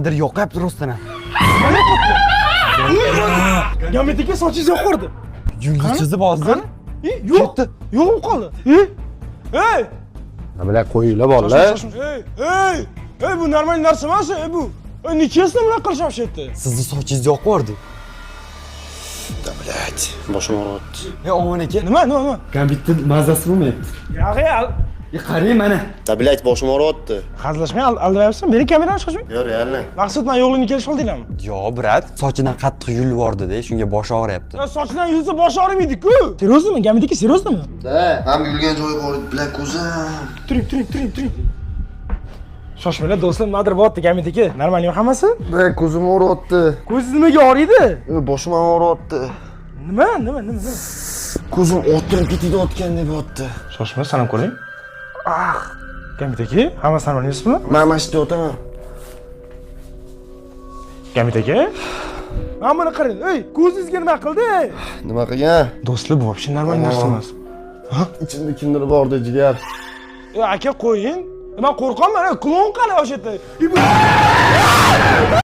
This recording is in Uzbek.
nimadir yoqyapti rostdan ham. Gamit aka sochingiz yoqardi. Yulduz chizib hozir. Yo'q. Yo'q qoldi. Hey! Nima bilan qo'yinglar bolalar? Hey, bu normal narsa emas, bu. Nechasini bunaqa qilishib shetdi? Sizni sochingiz yoqardi. Davlat, boshim og'riyapti. Omon aka. Nima? Gambitni mazasi bo'lmayapti. Yog'i, Qarang mana. Davlat, boshim og'riyapti. hazillashmay aldirayapsan. Meni kamerani chiqarib. Yo, realni. Maqsad men yo'qligini kelishib oldinglarmi? Yo, brat, sochidan qattiq yulib yubordi-da, shunga boshi og'riyapti. Sochdan yulsa boshi og'rimaydi-ku. Seryoznimi? Gamit aka seryoznimi? Ham yulgan joyi bor, bilak ko'zim. Turing. Shoshmanglar do'stlar, nimadir bo'lyapti Gamit aka. Normalmi hammasi? Bilak ko'zim og'riyapti. Ko'zingiz nimaga og'riydi? Boshim ham og'riyapti. Nima? Ko'zim o'tirib ketayotgandek bo'lyapti. Shoshma, sanab ko'ring. Gamit aka, hammasi normal emasmi? Men mana shu o'taman. Gamit aka? Mana qarang. Ey, ko'zingizga nima qildi? Nima qilgan? Do'stlar, bu вообще normal narsa emas. Ichimda kimdir bordi, jigar. Aka qo'ying. Men qo'rqaman, klon qani o'sha yerda.